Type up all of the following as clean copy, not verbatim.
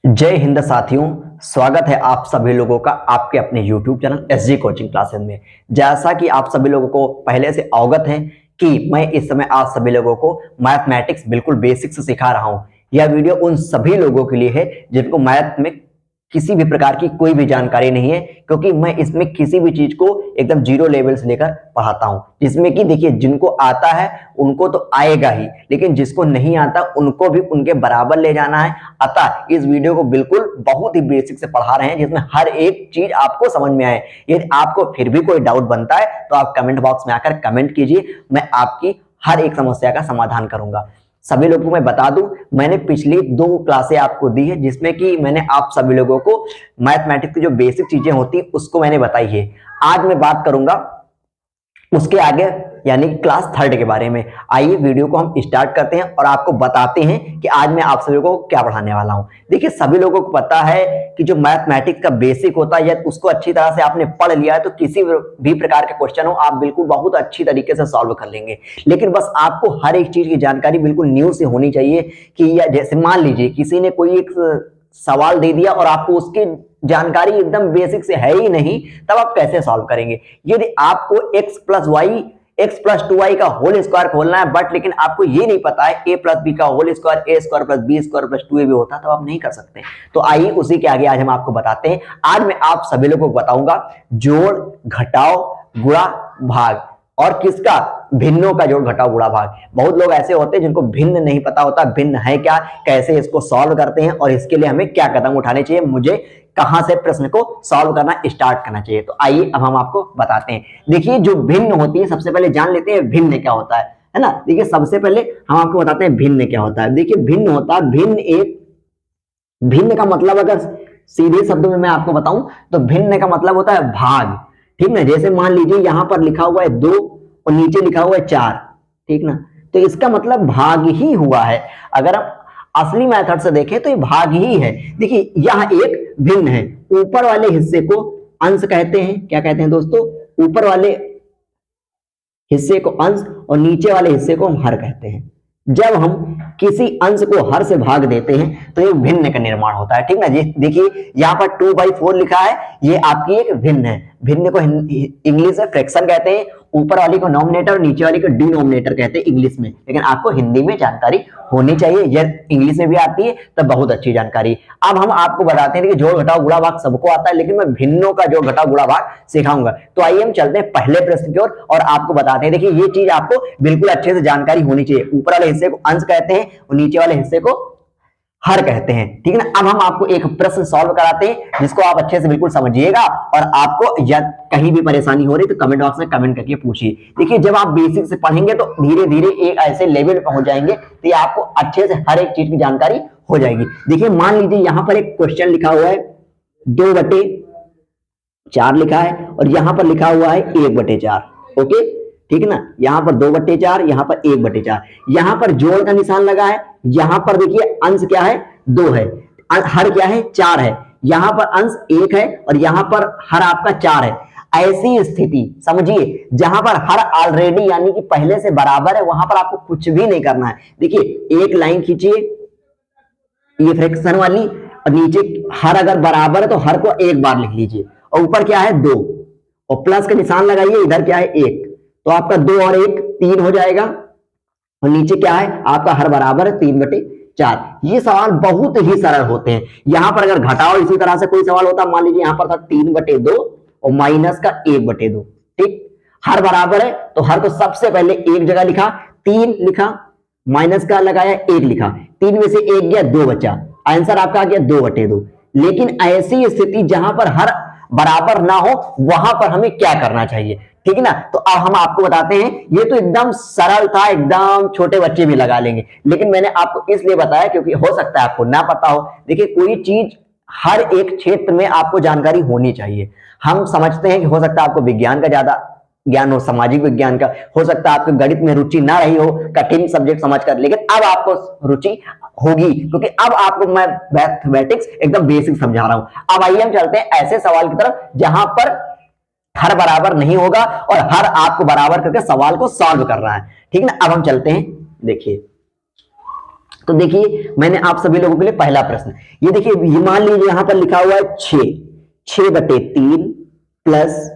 जय हिंद साथियों, स्वागत है आप सभी लोगों का आपके अपने YouTube channel SG coaching classes में। जैसा कि आप सभी लोगों को पहले से अवगत है कि मैं इस समय आप सभी लोगों को मैथमेटिक्स बिल्कुल बेसिक से सिखा रहा हूं। यह वीडियो उन सभी लोगों के लिए है जिनको मैथ में किसी भी प्रकार की कोई भी जानकारी नहीं है, क्योंकि मैं इसमें किसी भी चीज को एकदम जीरो लेवल से लेकर पढ़ाता हूं, जिसमें कि देखिए जिनको आता है उनको तो आएगा ही, लेकिन जिसको नहीं आता उनको भी उनके बराबर ले जाना है। अतः इस वीडियो को बिल्कुल बहुत ही बेसिक से पढ़ा रहे हैं जिसमें हर एक चीज आपको समझ में आए। यदि आपको फिर भी कोई डाउट बनता है तो आप कमेंट बॉक्स में आकर कमेंट कीजिए, मैं आपकी हर एक समस्या का समाधान करूंगा। सभी लोगों को मैं बता दूं, मैंने पिछली 2 क्लासें आपको दी है जिसमें कि मैंने आप सभी लोगों को मैथमेटिक्स की जो बेसिक चीजें होती उसको मैंने बताई है। आज मैं बात करूंगा उसके आगे यानी क्लास 3 के बारे में। आइए वीडियो को हम स्टार्ट करते हैं और आपको बताते हैं कि आज मैं आप सभी को क्या पढ़ाने वाला हूं। देखिए सभी लोगों को पता है कि जो मैथमेटिक्स का बेसिक होता है या उसको अच्छी तरह से आपने पढ़ लिया है तो किसी भी प्रकार के क्वेश्चन हो आप बिल्कुल बहुत अच्छी तरीके से सॉल्व कर लेंगे। लेकिन बस आपको हर एक चीज की जानकारी बिल्कुल न्यू से होनी चाहिए कि या जैसे मान लीजिए किसी ने कोई एक सवाल दे दिया और आपको उसकी जानकारी एकदम बेसिक से है ही नहीं, तब आप कैसे सॉल्व करेंगे। यदि आपको x प्लस 2y का होल स्क्वायर खोलना है बट लेकिन आपको ये नहीं पता है a प्लस बी का whole square a square plus B square plus 2a भी होता तो आप नहीं कर सकते। तो आइए उसी के आगे आज हम आपको बताते हैं। आज मैं आप सभी लोगों को बताऊंगा जोड़ घटाओ गुणा भाग और किसका भिन्नों का जोड़ घटाओ गुणा भाग। बहुत लोग ऐसे होते हैं जिनको भिन्न नहीं पता होता, भिन्न है क्या, कैसे इसको सॉल्व करते हैं और इसके लिए हमें क्या कदम उठाने चाहिए, मुझे कहां से प्रश्न को सॉल्व करना स्टार्ट करना चाहिए। तो आइए अब हम आपको बताते हैं। देखिए जो भिन्न होती है सबसे पहले जान लेते हैं भिन्न क्या होता है ना। देखिए सबसे पहले हम आपको बताते हैं भिन्न क्या होता है। देखिए भिन्न होता है, भिन्न का मतलब अगर सीधे शब्दों में मैं आपको बताऊं तो भिन्न का मतलब होता है भाग, ठीक ना। जैसे मान लीजिए यहां पर लिखा हुआ है 2 और नीचे लिखा हुआ है 4, ठीक ना, तो इसका मतलब भाग ही हुआ है। अगर हम असली मेथड से देखें तो ये भाग ही है। देखिए यह एक भिन्न है, ऊपर वाले हिस्से को अंश कहते हैं। क्या कहते हैं दोस्तों? ऊपर वाले हिस्से को अंश और नीचे वाले हिस्से को हम हर कहते हैं। जब हम किसी अंश को हर से भाग देते हैं तो एक भिन्न का निर्माण होता है, ठीक ना। देखिए यहाँ पर 2/4 लिखा है, ये आपकी एक भिन्न है। भिन्न को इंग्लिश में फ्रैक्शन कहते हैं, ऊपर वाली को नॉमिनेटर और नीचे वाली को डिनोमिनेटर कहते हैं इंग्लिश में। लेकिन आपको हिंदी में जानकारी होनी चाहिए, यह इंग्लिश में भी आती है तो बहुत अच्छी जानकारी। अब हम आपको बताते हैं कि जोड़ घटाओ गुणा भाग सबको आता है, लेकिन मैं भिन्नों का जोड़ घटाओ गुणा भाग सिखाऊंगा। तो आइए हम चलते हैं पहले प्रश्न की ओर और आपको बताते हैं। देखिए ये चीज आपको बिल्कुल अच्छे से जानकारी होनी चाहिए। ऊपर वाले हिस्से को अंश कहते हैं और नीचे वाले हिस्से को हर कहते हैं, ठीक है ना। अब हम आपको एक प्रश्न सॉल्व कराते हैं जिसको आप अच्छे से बिल्कुल समझिएगा और आपको या कहीं भी परेशानी हो रही तो कमेंट बॉक्स में कमेंट करके पूछिए। देखिए जब आप बेसिक से पढ़ेंगे तो धीरे धीरे एक ऐसे लेवल पर पहुंच जाएंगे तो ये आपको अच्छे से हर एक चीज की जानकारी हो जाएगी। देखिए मान लीजिए यहां पर एक क्वेश्चन लिखा हुआ है 2/4 लिखा है और यहां पर लिखा हुआ है 1/4, ओके, ठीक है ना। यहां पर 2/4, यहां पर 1/4, यहां पर जोड़ का निशान लगा है। यहां पर देखिए अंश क्या है 2 है, हर क्या है 4 है। यहां पर अंश 1 है और यहां पर हर आपका 4 है। ऐसी स्थिति समझिए जहां पर हर ऑलरेडी यानी कि पहले से बराबर है, वहां पर आपको कुछ भी नहीं करना है। देखिए एक लाइन खींचिए ये फ्रैक्शन वाली और नीचे हर अगर बराबर है तो हर को एक बार लिख लीजिए और ऊपर क्या है 2 और प्लस का निशान लगाइए, इधर क्या है 1, तो आपका 2 और 1 3 हो जाएगा और नीचे क्या है आपका हर बराबर है 3/4। ये सवाल बहुत ही सरल होते हैं। यहां पर अगर घटाओ इसी तरह से कोई सवाल होता, मान लीजिए यहां पर था 3/2 और माइनस का 1/2, ठीक। हर बराबर है तो हर को सबसे पहले एक जगह लिखा, 3 लिखा, माइनस का लगाया 1 लिखा, 3 में से 1 गया 2 बचा, आंसर आपका आ गया 2/2। लेकिन ऐसी स्थिति जहां पर हर बराबर ना हो वहां पर हमें क्या करना चाहिए, ठीक है ना। तो अब हम आपको बताते हैं। ये तो एकदम सरल था, एकदम छोटे बच्चे भी लगा लेंगे, लेकिन मैंने आपको इसलिए बताया क्योंकि हो सकता है आपको ना पता हो। देखिए कोई चीज हर एक क्षेत्र में आपको जानकारी होनी चाहिए। हम समझते हैं कि हो सकता है आपको विज्ञान का ज्यादा ज्ञान हो, सामाजिक विज्ञान का, हो सकता है आपको गणित में रुचि ना रही हो, कठिन सब्जेक्ट समझकर, लेकिन अब आपको रुचि होगी क्योंकि अब आपको मैं मैथमेटिक्स एकदम बेसिक समझा रहा हूं। अब आइए हम चलते हैं ऐसे सवाल की तरफ जहां पर हर बराबर नहीं होगा और हर आपको बराबर करके सवाल को सॉल्व करना है, ठीक है ना। अब हम चलते हैं, देखिए तो देखिए मैंने आप सभी लोगों के लिए पहला प्रश्न, ये देखिए, ये मान लीजिए यहां पर लिखा हुआ है 6/3 प्लस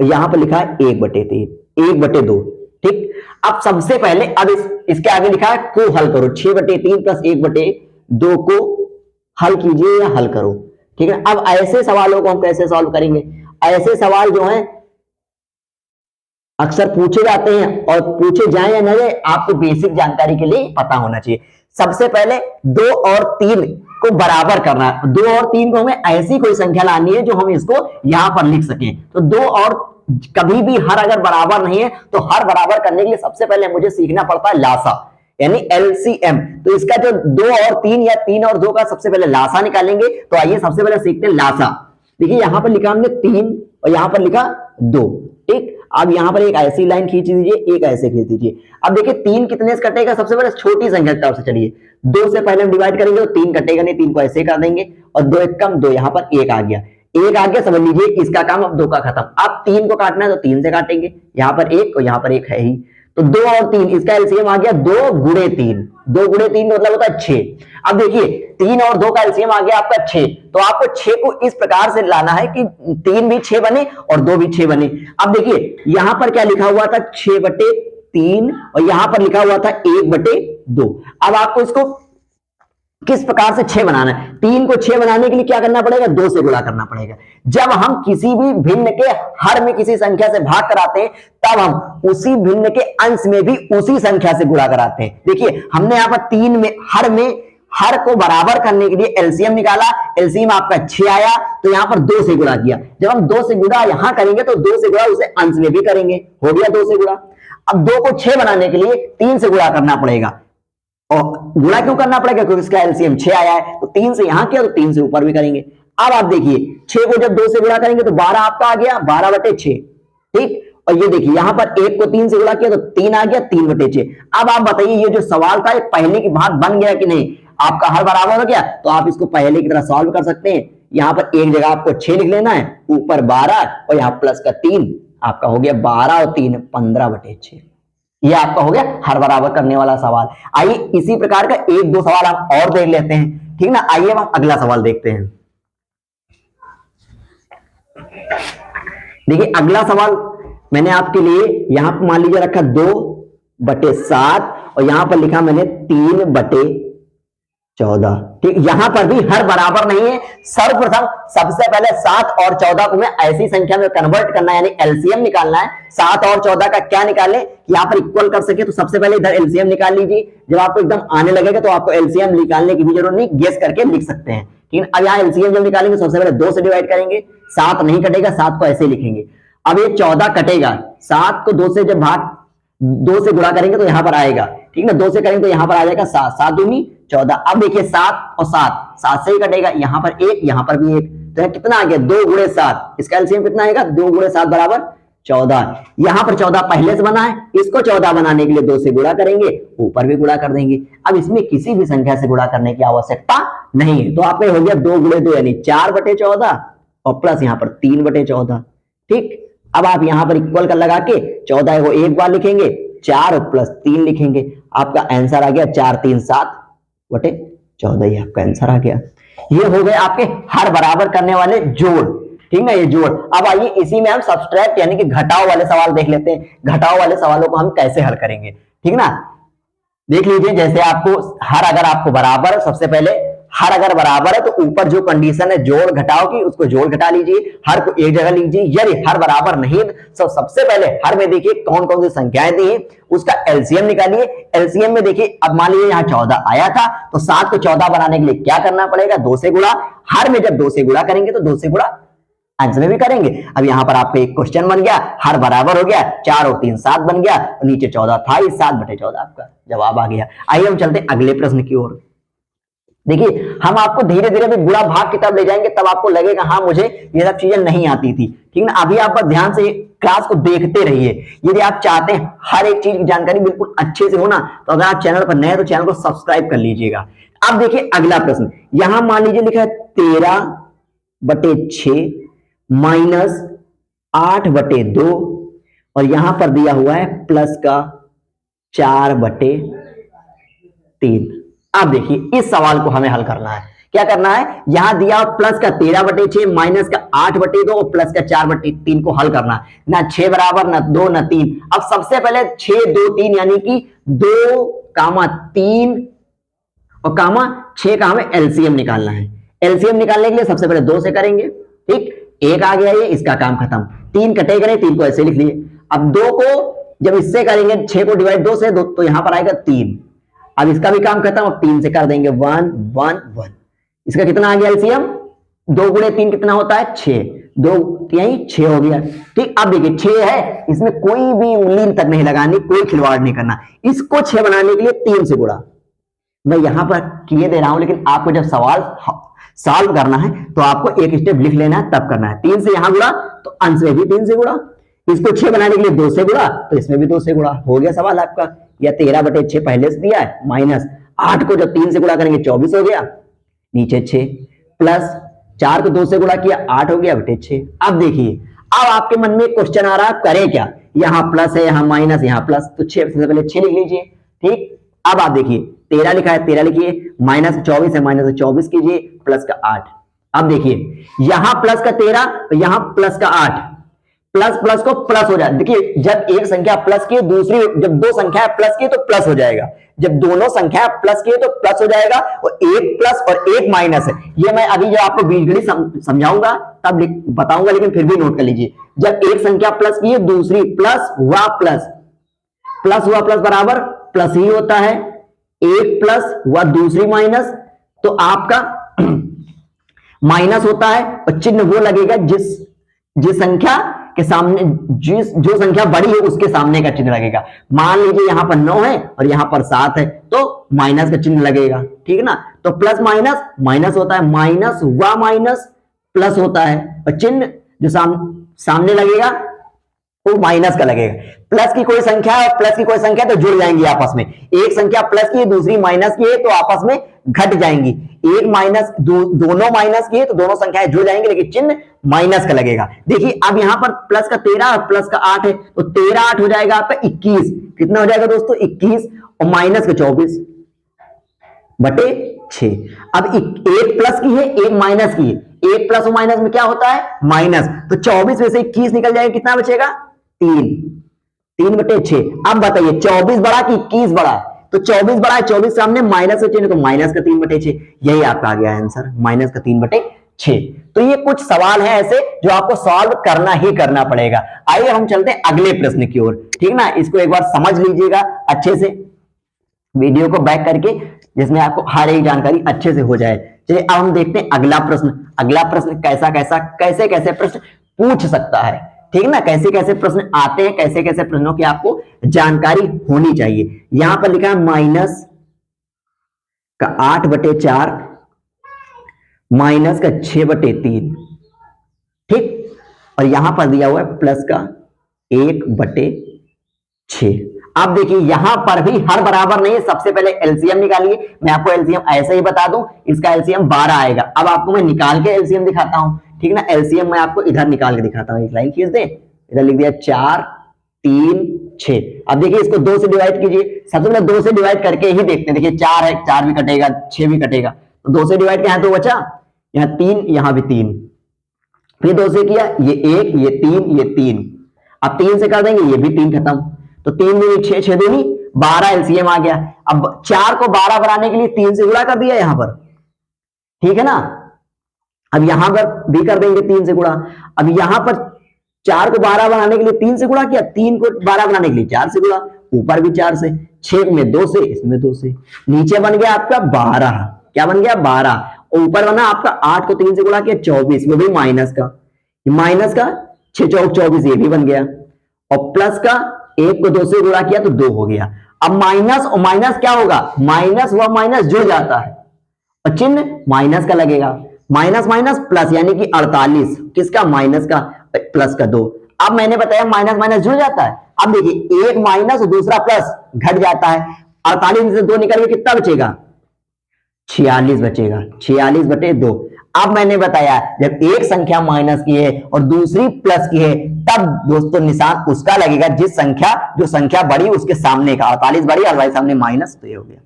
यहां पर लिखा है 1/3, 1/2। ठीक, अब सबसे पहले अब इसके आगे लिखा है को हल करो, 6/3 प्लस 1/2 को हल कीजिए या हल करो। ठीक है, अब ऐसे सवालों को हम कैसे सॉल्व करेंगे? ऐसे सवाल जो है अक्सर पूछे जाते हैं, और पूछे जाए या न जाए आपको बेसिक जानकारी के लिए पता होना चाहिए। सबसे पहले 2 और 3 को बराबर करना है। 2 और 3 को हमें ऐसी कोई संख्या लानी है जो हम इसको यहां पर लिख सकें। तो 2 और कभी भी हर अगर बराबर नहीं है तो हर बराबर करने के लिए सबसे पहले मुझे सीखना पड़ता है लासा, यानी एलसीएम। तो इसका जो 2 और 3 या 3 और 2 का सबसे पहले लासा निकालेंगे। तो आइए सबसे पहले सीखते हैं लासा। देखिए यहां पर लिखा हमने 3 और यहां पर लिखा 2। ठीक, अब यहां पर एक ऐसी लाइन खींच दीजिए, एक ऐसे खींच दीजिए। अब देखिए 3 कितने से कटेगा? सबसे पहले छोटी संख्या की तरफ से चलिए, 2 से पहले हम डिवाइड करेंगे तो 3 कटेगा नहीं, 3 को ऐसे कर देंगे और 2 एक कम 2, यहां पर 1 आ गया, 1 आ गया, समझ लीजिए इसका काम अब 2 का खत्म। अब 3 को काटना है तो 3 से काटेंगे, यहां पर 1 और यहां पर 1 है ही, तो 2 और 3 इसका एलसीएम आ गया 2 गुणे 3, 2 गुणे 3 मतलब होता है 6। अब देखिए 3 और 2 का एलसीएम आ गया आपका 6, तो आपको 6 को इस प्रकार से लाना है कि 3 भी 6 बने और 2 भी 6 बने। अब देखिए यहां पर क्या लिखा हुआ था? 6/3 और यहां पर लिखा हुआ था 1/2। अब आपको इसको किस प्रकार से 6 बनाना है? 3 को 6 बनाने के लिए क्या करना पड़ेगा? 2 से गुणा करना पड़ेगा। जब हम किसी भी भिन्न के हर में किसी संख्या से भाग कराते हैं तब हम उसी भिन्न के अंश में भी उसी संख्या से गुणा कराते हैं। देखिए हमने यहां पर 3 में हर को बराबर करने के लिए एलसीएम निकाला, एलसीएम आपका 6 आया, तो यहां पर 2 से गुणा किया। जब हम 2 से गुणा यहां करेंगे तो 2 से गुणा उसे अंश में भी करेंगे, हो गया 2 से गुणा। अब 2 को 6 बनाने के लिए 3 से गुणा करना पड़ेगा, और गुणा क्यों करना पड़ेगा? क्योंकि इसका एलसीएम 6 आया है, तो 3 से यहां किया तो 3 से ऊपर भी करेंगे। अब आप देखिए 6 को जब 2 से गुणा करेंगे तो 12 आपका आ गया, 12/6। ठीक, और ये देखिए यहां पर 1 को 3 से गुणा किया तो 3 आ गया, 3/6। अब आप बताइए ये जो सवाल था पहले की भाग बन गया कि नहीं? आपका हर बराबर हो गया, तो आप इसको पहले की तरह सॉल्व कर सकते हैं। यहां पर एक जगह आपको 6 लिख लेना है, ऊपर 12 और यहां प्लस का 3, आपका हो गया 12 और 3 15/6। ये आपका हो गया हर बराबर करने वाला सवाल। आइए इसी प्रकार का 1-2 सवाल हम और देख लेते हैं, ठीक ना? आइए हम अगला सवाल देखते हैं। देखिए अगला सवाल मैंने आपके लिए यहां पर मान लीजिए रखा 2/7 और यहां पर लिखा मैंने 3/14। ठीक, यहां पर भी हर बराबर नहीं है। सर्वप्रथम सबसे पहले 7 और 14 को मैं ऐसी संख्या में कन्वर्ट करना है, यानी एलसीएम निकालना है। 7 और 14 का क्या निकालें? यहां पर इक्वल कर सके तो सबसे पहले इधर एलसीएम निकाल लीजिए। जब आपको एकदम आने लगेगा तो आपको एलसीएम निकालने की भी जरूरत नहीं, गेस करके लिख सकते हैं। ठीक है, अब यहां एलसीएम जब निकालेंगे सबसे पहले 2 से डिवाइड करेंगे, 7 नहीं कटेगा, 7 को ऐसे लिखेंगे। अब ये 14 कटेगा, 7 को 2 से जब 2 से गुणा करेंगे तो यहां पर आएगा, ठीक है ना? 2 से करेंगे तो यहां पर आ जाएगा 7, 7 दूनी 14। अब देखिए 7 और 7 से ही कटेगा, यहां पर 1, यहां पर भी 1, तो कितना आ गया 2 गुणे 7। इसका एलसीएम कितना आएगा? 2 गुणे 7 बराबर 14। यहां पर 14 पहले से बना है, इसको 14 बनाने के लिए 2 से गुणा करेंगे, ऊपर भी गुणा कर देंगे। अब इसमें किसी भी संख्या से गुणा करने की आवश्यकता नहीं है, तो आप हो गया 2 गुणे 2 यानी 4/14 और प्लस यहां पर 3/14। ठीक, अब आप यहां पर इक्वल कर लगा के 14 को एक बार लिखेंगे, 4 और प्लस 3 लिखेंगे, आपका आंसर आ गया 4 3 7/14। ये आपका आंसर आ गया। ये हो गए आपके हर बराबर करने वाले जोड़, ठीक ना? ये जोड़। अब आइए इसी में हम सब्सट्रैक्ट यानी कि घटाव वाले सवाल देख लेते हैं। घटाव वाले सवालों को हम कैसे हल करेंगे, ठीक ना? देख लीजिए, जैसे आपको हर अगर आपको बराबर, सबसे पहले हर अगर बराबर है तो ऊपर जो कंडीशन है जोड़ घटाव की, उसको जोड़ घटा लीजिए, हर को एक जगह लीजिए। यदि हर बराबर नहीं तो सबसे पहले हर में देखिए कौन कौन सी संख्याएं दी हैं, उसका एलसीएम निकालिए। एलसीएम में देखिए अब मान लीजिए यहाँ 14 आया था, तो 7 को 14 बनाने के लिए क्या करना पड़ेगा? 2 से गुणा। हर में जब 2 से गुणा करेंगे तो 2 से गुणा आंसर में भी करेंगे। अब यहां पर आपका एक क्वेश्चन बन गया, हर बराबर हो गया, 4 और 3 7 बन गया, और नीचे 14 था, 7/14 आपका जवाब आ गया। आइए हम चलते अगले प्रश्न की ओर। देखिए हम आपको धीरे धीरे भी गुणा भाग की तरफ ले जाएंगे, तब आपको लगेगा हाँ मुझे ये सब चीजें नहीं आती थी, ठीक ना? अभी आप बस ध्यान से क्लास को देखते रहिए। यदि आप चाहते हैं हर एक चीज की जानकारी बिल्कुल अच्छे से होना, तो अगर आप चैनल पर नए तो चैनल को सब्सक्राइब कर लीजिएगा। अब देखिए अगला प्रश्न, यहां मान लीजिए लिखा है 13/6 माइनस 8/2 और यहां पर दिया हुआ है प्लस का 4/3। अब देखिए इस सवाल को हमें हल करना है। क्या करना है, यहां दिया प्लस का 13/6 माइनस का 8/2 और प्लस का 4/3 को हल करना है। ना 6 बराबर ना 2 ना 3। अब सबसे पहले 6 2 3 यानी कि 2 कामा 3 और कामा 6 का हमें एलसीएम निकालना है। एलसीएम निकालने के लिए सबसे पहले 2 से करेंगे, ठीक, एक आ गया, ये इसका काम खत्म। 3 कटेगा नहीं, 3 को ऐसे लिख लिए। अब 2 को जब इससे करेंगे 6 को डिवाइड 2 से, तो यहां पर आएगा 3। अब इसका भी काम खत्म। अब 3 से कर देंगे 1 1 1। इसका कितना आ गया एलसीएम, 2 गुणे 3 कितना होता है 6, 2 यही 6 हो गया। ठीक, अब देखिए 6 है, इसमें कोई भी उंगली तक नहीं लगानी, कोई खिलवाड़ नहीं करना। इसको 6 बनाने के लिए 3 से गुणा मैं यहां पर किए दे रहा हूं, लेकिन आपको जब सवाल सॉल्व करना है तो आपको एक स्टेप लिख लेना है, तब करना है। 3 से यहां गुणा तो अंश में भी 3 से गुणा, इसको 6 बनाने के लिए 2 से गुणा तो इसमें भी 2 से गुणा। हो गया सवाल आपका। या 13/6 पहले से दिया है, माइनस 8 को जब 3 से गुणा करेंगे 24 हो गया, नीचे 6 प्लस 4 को 2 से गुणा किया 8 हो गया बटे 6। अब देखिए, अब आपके मन में क्वेश्चन आ रहा है करें क्या, यहां प्लस है यहां माइनस यहां प्लस, तो 6 से पहले 6 लिख लीजिए। ठीक, अब आप देखिए 13 लिखा है 13 लिखिए, माइनस 24 है माइनस 24 कीजिए, प्लस का 8। अब देखिए यहां प्लस का 13 तो यहां प्लस का 8, प्लस प्लस को प्लस हो जाए। देखिए जब एक संख्या प्लस की दूसरी, जब दो संख्या प्लस की तो प्लस हो जाएगा, जब दोनों संख्या प्लस की तो प्लस हो जाएगा, और एक प्लस और एक माइनस है। ये मैं अभी जब आपको बीजगणित समझाऊंगा तब बताऊंगा, लेकिन फिर भी नोट कर लीजिए। जब एक संख्या प्लस की है दूसरी प्लस हुआ प्लस, प्लस हुआ प्लस बराबर प्लस ही होता है, एक प्लस हुआ दूसरी माइनस तो आपका माइनस होता है, और चिन्ह वो लगेगा जिस संख्या के सामने, जो संख्या बड़ी है उसके सामने का चिन्ह लगेगा। मान लीजिए यहां पर 9 है और यहां पर 7 है तो माइनस का चिन्ह लगेगा, ठीक है ना। तो प्लस माइनस माइनस होता है, माइनस हुआ माइनस प्लस होता है, और चिन्ह जो सामने लगेगा वो माइनस का लगेगा। प्लस की कोई संख्या और प्लस की कोई संख्या तो जुड़ जाएंगी आपस में, एक संख्या प्लस की है दूसरी माइनस की है तो आपस में घट जाएंगी, एक माइनस दोनों माइनस की है तो दोनों संख्याएं जुड़ जाएंगी, लेकिन चिन्ह माइनस का लगेगा। देखिए अब यहां पर प्लस का 13 और प्लस का 8 है तो 13 8 हो जाएगा आपका 21। कितना हो जाएगा दोस्तों 21, और माइनस का 24 बटे 6। अब एक प्लस की है एक माइनस की है, एक प्लस और माइनस में क्या होता है माइनस, तो 24 में से 21 निकल जाएगा, कितना बचेगा 3 बटे 6। अब बताइए 24 बड़ा कि 21 बड़ा, तो 24 बड़ा है, 24 सामने माइनस का चिन्ह तो माइनस का 3 बटे 6, यही आपका आ गया आंसर, माइनस का 3 बटे 6। तो ये कुछ सवाल हैं ऐसे जो आपको सॉल्व करना ही करना पड़ेगा। आइए हम चलते हैं अगले प्रश्न की ओर, ठीक ना। इसको एक बार समझ लीजिएगा अच्छे से, वीडियो को बैक करके, जिसमें आपको हर एक जानकारी अच्छे से हो जाए। चलिए अब हम देखते हैं अगला प्रश्न। अगला प्रश्न कैसे कैसे प्रश्न पूछ सकता है, ठीक ना, कैसे कैसे प्रश्न आते हैं, कैसे कैसे प्रश्नों की आपको जानकारी होनी चाहिए। यहां पर लिखा है माइनस का 8/4 माइनस का 6/3, ठीक, और यहां पर दिया हुआ है प्लस का 1/6। अब देखिए यहां पर भी हर बराबर नहीं है, सबसे पहले एलसीएम निकालिए। मैं आपको एलसीएम ऐसे ही बता दूं, इसका एलसीएम 12 आएगा। अब आपको मैं निकाल के एलसीएम दिखाता हूं, ठीक ना। एलसीएम मैं आपको इधर निकाल के दिखाता हूं, एक लाइन खींच दे, इधर लिख दिया 4 3 6। अब देखिए इसको 2 से डिवाइड कीजिए, सबसे पहले 2 से डिवाइड करके ही देखते हैं। देखिए 4 है, 4 भी कटेगा 6 भी कटेगा, तो 2 से डिवाइड किया है तो बचा यहां 3 यहां भी 3, फिर 2 से किया ये 1 ये 3 ये 3, अब 3 से कर देंगे ये भी 3 खत्म, तो 3 दूनी 6 6 दूनी 12 एलसीएम आ गया। अब 4 को 12 बनाने के लिए 3 से गुणा कर दिया यहां पर, ठीक है ना। अब यहां पर भी कर देंगे 3 से गुणा। अब यहां पर 4 को 12 बनाने के लिए 3 से गुणा किया, 3 को 12 बनाने के लिए 4 से गुणा, ऊपर भी 4 से, 6 में 2 से, इसमें 2 से, नीचे बन गया आपका 12, क्या बन गया 12, ऊपर बना आपका 8 को 3 से गुणा किया 24, वो भी माइनस का 6 चौक 24 ये भी बन गया, और प्लस का 1 को 2 से गुणा किया तो 2 हो गया। अब माइनस और माइनस क्या होगा, माइनस व माइनस जुड़ जाता है और चिन्ह माइनस का लगेगा, माइनस माइनस प्लस यानी कि 48, किसका माइनस का, प्लस का 2। अब मैंने बताया माइनस माइनस जुड़ जाता है। अब देखिए एक माइनस और दूसरा प्लस घट जाता है, 48 में से 2 निकल के कितना बचेगा 46 बचेगा, 46 बटे 2। अब मैंने बताया जब एक संख्या माइनस की है और दूसरी प्लस की है तब दोस्तों निशान उसका लगेगा जो संख्या बड़ी उसके सामने का, 48 बड़ी और भाई सामने माइनस, तो ये हो गया।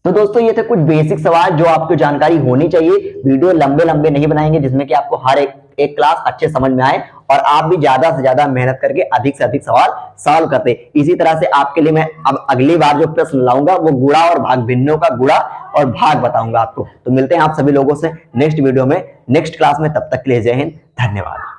तो दोस्तों ये थे कुछ बेसिक सवाल जो आपको जानकारी होनी चाहिए। वीडियो लंबे लंबे नहीं बनाएंगे, जिसमें कि आपको हर एक क्लास अच्छे समझ में आए और आप भी ज्यादा से ज्यादा मेहनत करके अधिक से अधिक सवाल सॉल्व करते। इसी तरह से आपके लिए मैं अब अगली बार जो प्रश्न लाऊंगा वो गुणा और भाग, भिन्नों का गुणा और भाग बताऊंगा आपको। तो मिलते हैं आप सभी लोगों से नेक्स्ट वीडियो में, नेक्स्ट क्लास में। तब तक के लिए जय हिंद, धन्यवाद।